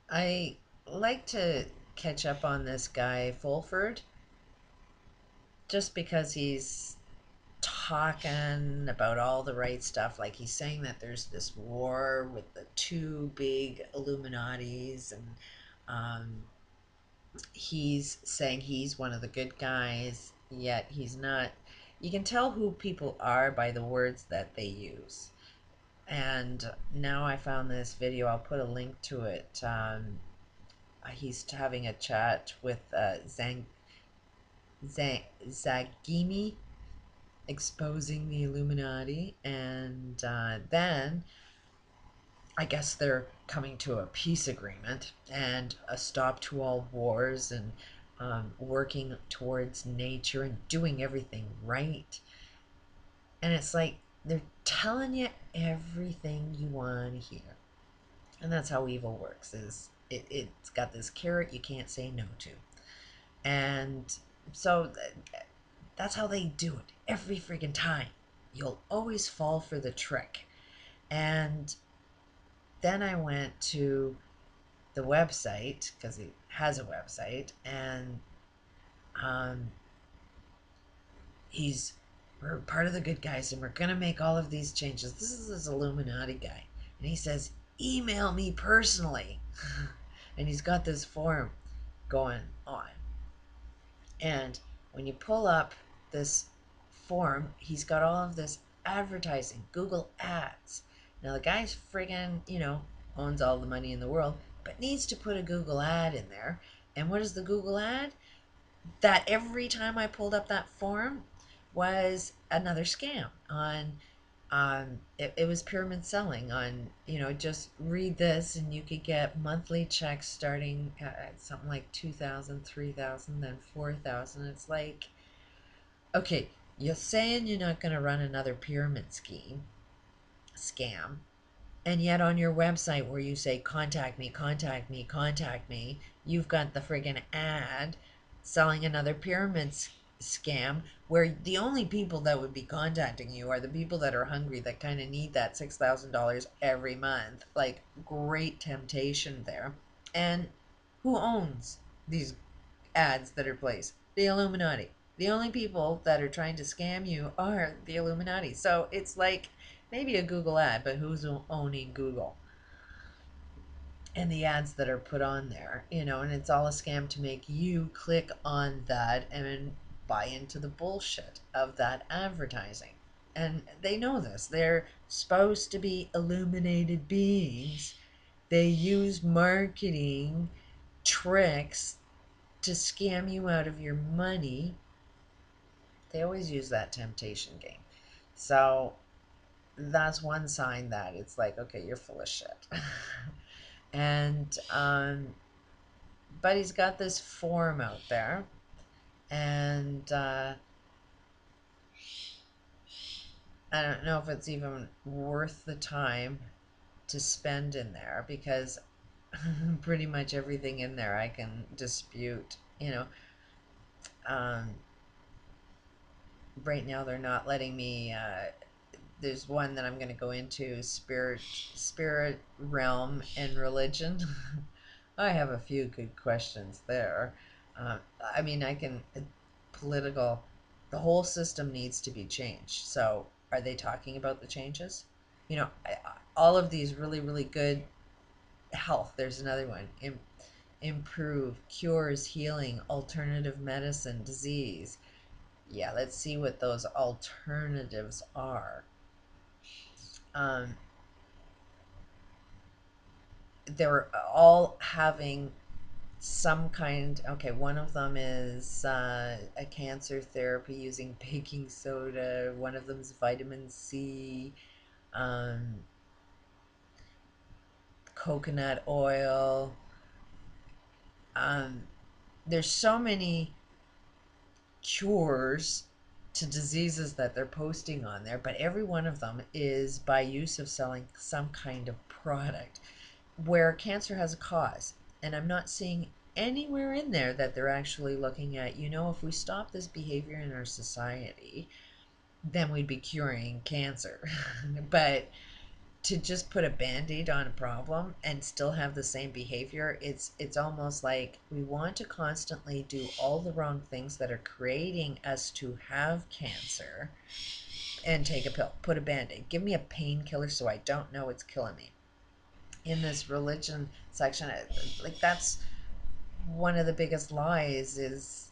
I like to catch up on this guy, Fulford, just because he's talking about all the right stuff. Like he's saying that there's this war with the two big Illuminatis, and um, he's saying he's one of the good guys, yet he's not. You can tell who people are by the words that they use. And now I found this video. I'll put a link to it. He's having a chat with Zagami, exposing the Illuminati, and then I guess they're coming to a peace agreement and a stop to all wars, and working towards nature and doing everything right. And it's like they're telling you everything you want to hear, and that's how evil works. It's got this carrot you can't say no to, and so that's how they do it every freaking time. You'll always fall for the trick. And then I went to the website because he has a website, and um, he's we're part of the good guys, and we're gonna make all of these changes. This is this Illuminati guy, and he says, "Email me personally," and he's got this form going on. And when you pull up this form, he's got all of this advertising, Google Ads. Now, the guy's friggin', owns all the money in the world, but needs to put a Google ad in there. And what is the Google ad? That every time I pulled up that form was another scam on it was pyramid selling on, just read this and you could get monthly checks starting at something like 2,000, 3,000, then 4,000. It's like, okay, you're saying you're not going to run another pyramid scam, and yet on your website where you say contact me, contact me, contact me, you've got the friggin' ad selling another pyramid scam, where the only people that would be contacting you are the people that are hungry, that kind of need that $6,000 every month. Like, great temptation there. And who owns these ads that are placed? The Illuminati. The only people that are trying to scam you are the Illuminati. So it's like maybe a Google ad, but who's owning Google? And the ads that are put on there, and it's all a scam to make you click on that and buy into the bullshit of that advertising. And they know this. They're supposed to be illuminated beings. They use marketing tricks to scam you out of your money. They always use that temptation game. So that's one sign that it's like, okay, you're full of shit. And but he's got this form out there, and I don't know if it's even worth the time to spend in there, because pretty much everything in there I can dispute. Um, right now they're not letting me. There's one that I'm going to go into, spirit realm and religion. I have a few good questions there. Uh, I mean, I can, political, the whole system needs to be changed. So, are they talking about the changes? All of these really, really good health. There's another one. Improve, cures, healing, alternative medicine, disease. Yeah, let's see what those alternatives are. Um, they're all having some kind. Okay, one of them is a cancer therapy using baking soda. One of them is vitamin C, um, coconut oil. um, there's so many cures to diseases that they're posting on there, but every one of them is by use of selling some kind of product where cancer has a cause. And I'm not seeing anywhere in there that they're actually looking at, if we stop this behavior in our society, then we'd be curing cancer. But to just put a band-aid on a problem and still have the same behavior, it's almost like we want to constantly do all the wrong things that are creating us to have cancer, and take a pill, put a band-aid, give me a painkiller so I don't know it's killing me. In this religion section, like, that's one of the biggest lies is,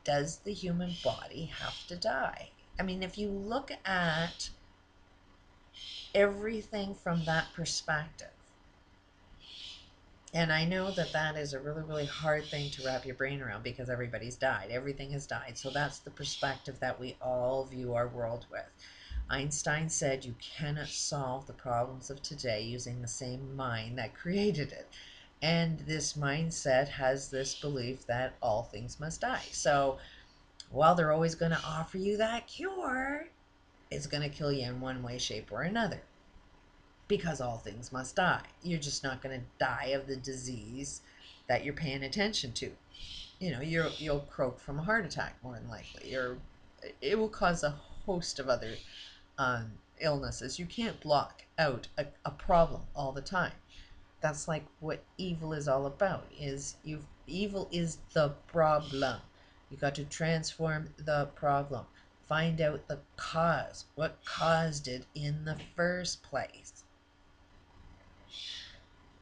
does the human body have to die? I mean, if you look at everything from that perspective, and I know that that is a really, really hard thing to wrap your brain around because everybody's died. Everything has died. So that's the perspective that we all view our world with. Einstein said you cannot solve the problems of today using the same mind that created it. And this mindset has this belief that all things must die. So while they're always going to offer you that cure, it's going to kill you in one way, shape, or another. Because all things must die. You're just not going to die of the disease that you're paying attention to. You know, you'll croak from a heart attack more than likely, or it will cause a host of other illnesses. You can't block out a problem all the time. That's like what evil is all about. Evil is the problem. You got to transform the problem. Find out the cause. What caused it in the first place?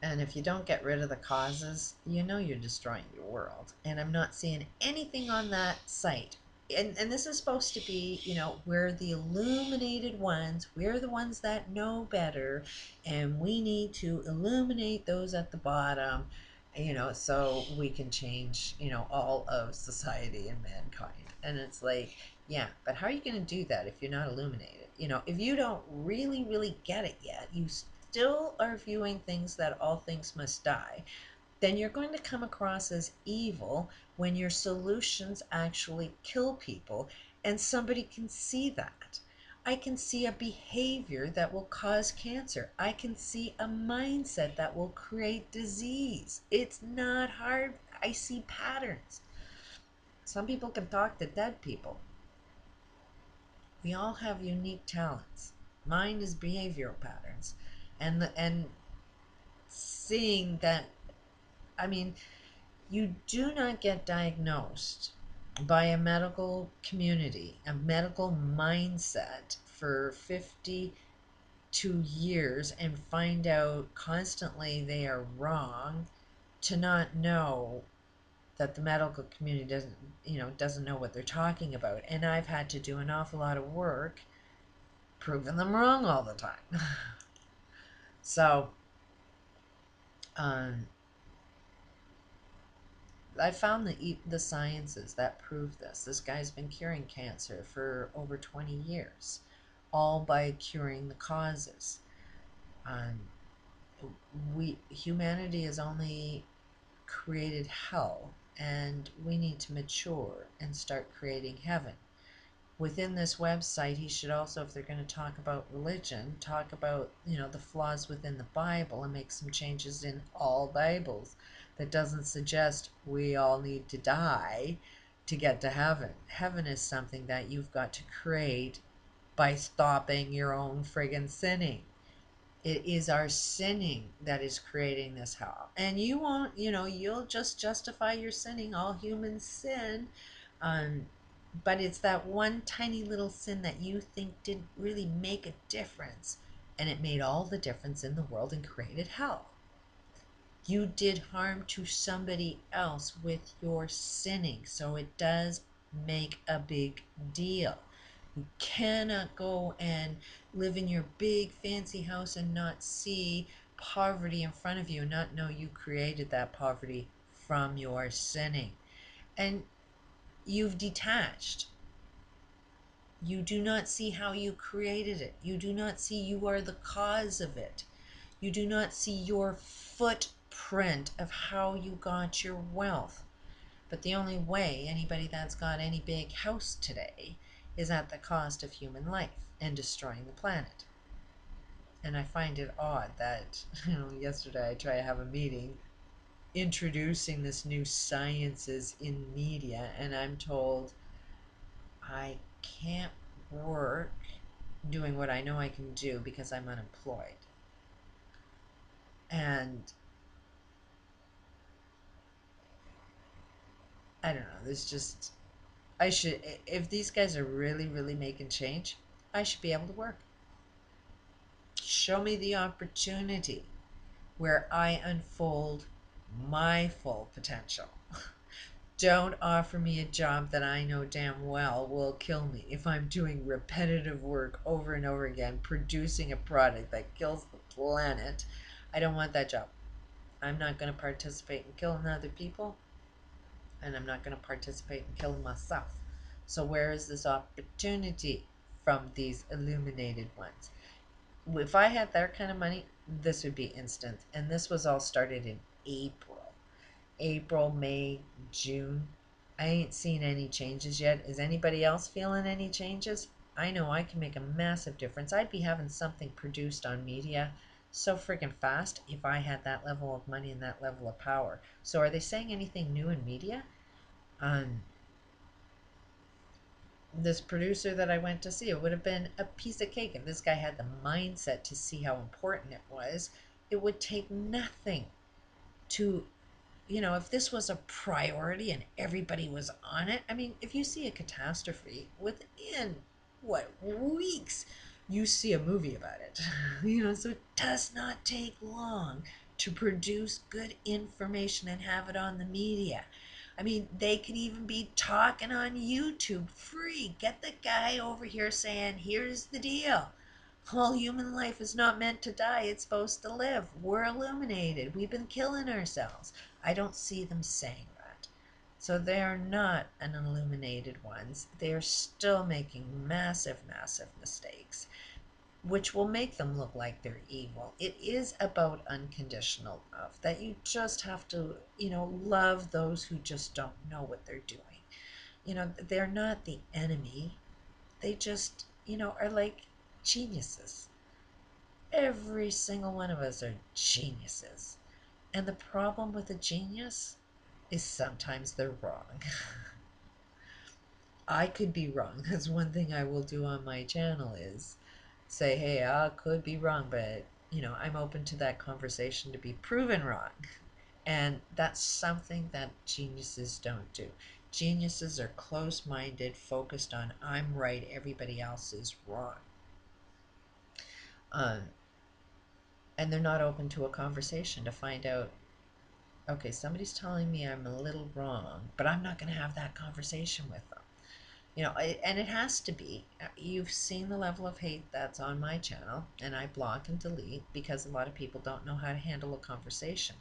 And if you don't get rid of the causes, you know you're destroying your world. And I'm not seeing anything on that site. And this is supposed to be, you know, we're the illuminated ones. We're the ones that know better. And we need to illuminate those at the bottom, you know, so we can change, you know, all of society and mankind. And it's like, yeah, but how are you going to do that if you're not illuminated? You know, if you don't really, really get it yet, you still are viewing things that all things must die, then you're going to come across as evil when your solutions actually kill people, and somebody can see that. I can see a behavior that will cause cancer. I can see a mindset that will create disease. It's not hard. I see patterns. Some people can talk to dead people. We all have unique talents. Mine is behavioral patterns. And seeing that, I mean, you do not get diagnosed by a medical community, a medical mindset for 52 years and find out constantly they are wrong, to not know that the medical community doesn't know what they're talking about. And I've had to do an awful lot of work proving them wrong all the time. So I found the sciences that prove this. This guy's been curing cancer for over 20 years, all by curing the causes. Humanity has only created hell, and we need to mature and start creating heaven. Within this website, he should also, if they're going to talk about religion, talk about, you know, the flaws within the Bible and make some changes in all Bibles. That doesn't suggest we all need to die to get to heaven. Heaven is something that you've got to create by stopping your own friggin' sinning. It is our sinning that is creating this hell. And you won't, you know, you'll just justify your sinning. All humans sin. But it's that one tiny little sin that you think didn't really make a difference. And it made all the difference in the world and created hell. You did harm to somebody else with your sinning. So it does make a big deal. You cannot go and live in your big fancy house and not see poverty in front of you and not know you created that poverty from your sinning. And you've detached. You do not see how you created it. You do not see you are the cause of it. You do not see your footprint of how you got your wealth. But the only way anybody that's got any big house today is at the cost of human life and destroying the planet. And I find it odd that, you know, yesterday I tried to have a meeting introducing this new sciences in media, and I'm told I can't work doing what I know I can do because I'm unemployed. And I don't know, there's just, I should, if these guys are really, really making change, I should be able to work. Show me the opportunity where I unfold my full potential. Don't offer me a job that I know damn well will kill me if I'm doing repetitive work over and over again, producing a product that kills the planet. I don't want that job. I'm not going to participate in killing other people, and I'm not going to participate in killing myself. So, where is this opportunity from these illuminated ones? If I had their kind of money, this would be instant. And this was all started in April, May, June. I ain't seen any changes yet. Is anybody else feeling any changes? I know I can make a massive difference. I'd be having something produced on media so freaking fast if I had that level of money and that level of power. So are they saying anything new in media? Um, this producer that I went to see, it would have been a piece of cake if this guy had the mindset to see how important it was. It would take nothing to, if this was a priority and everybody was on it. I mean, if you see a catastrophe within what weeks, you see a movie about it. So it does not take long to produce good information and have it on the media. I mean, they could even be talking on YouTube free. Get the guy over here saying, here's the deal. All human life is not meant to die, it's supposed to live. We're illuminated. We've been killing ourselves. I don't see them saying that. So they are not an illuminated ones. They are still making massive, massive mistakes, which will make them look like they're evil. It is about unconditional love, that you just have to, love those who just don't know what they're doing. They're not the enemy. They just, are like geniuses. Every single one of us are geniuses. And the problem with a genius is sometimes they're wrong. I could be wrong. That's one thing I will do on my channel is say, hey, I could be wrong, but I'm open to that conversation to be proven wrong. And that's something that geniuses don't do. Geniuses are close-minded, focused on I'm right, everybody else is wrong. Um, and they're not open to a conversation to find out, okay, somebody's telling me I'm a little wrong, but I'm not going to have that conversation with them. And it has to be. You've seen the level of hate that's on my channel, and I block and delete because a lot of people don't know how to handle a conversation.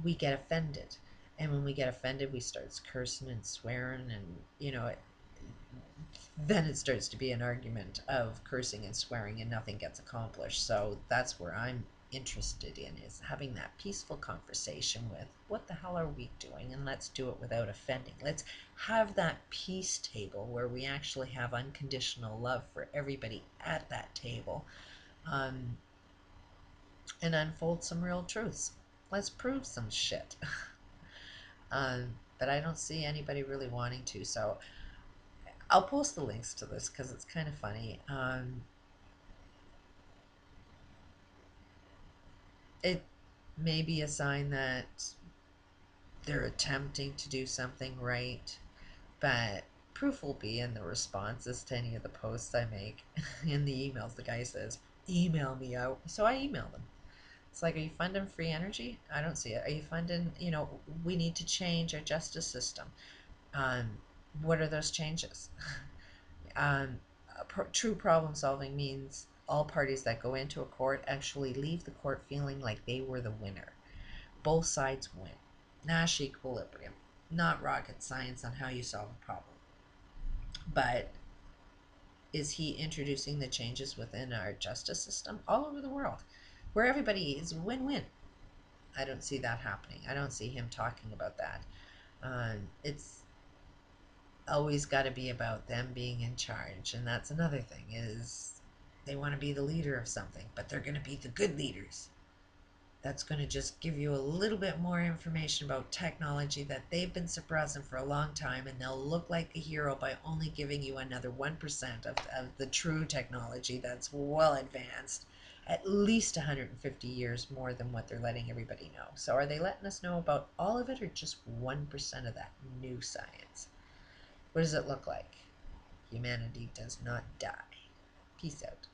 We get offended, and when we get offended, we start cursing and swearing, and then it starts to be an argument of cursing and swearing, and nothing gets accomplished. So that's where I'm interested in, is having that peaceful conversation with what the hell are we doing, and let's do it without offending. Let's have that peace table where we actually have unconditional love for everybody at that table, um, and unfold some real truths. Let's prove some shit. But I don't see anybody really wanting to, so I'll post the links to this because it's kind of funny. It may be a sign that they're attempting to do something right, but proof will be in the responses to any of the posts I make. In the emails, the guy says, email me out. So I email them. It's like, are you funding free energy? I don't see it. Are you funding, we need to change our justice system. What are those changes? um, True problem solving means all parties that go into a court actually leave the court feeling like they were the winner. Both sides win. Nash equilibrium. Not rocket science on how you solve a problem. But is he introducing the changes within our justice system all over the world where everybody is win-win? I don't see that happening. I don't see him talking about that. It's always got to be about them being in charge, and that's another thing, is they want to be the leader of something, but they're going to be the good leaders. that's going to just give you a little bit more information about technology that they've been suppressing for a long time, and they'll look like a hero by only giving you another 1% of the true technology that's well advanced, at least 150 years more than what they're letting everybody know. So are they letting us know about all of it, or just 1% of that new science? What does it look like? Humanity does not die. Peace out.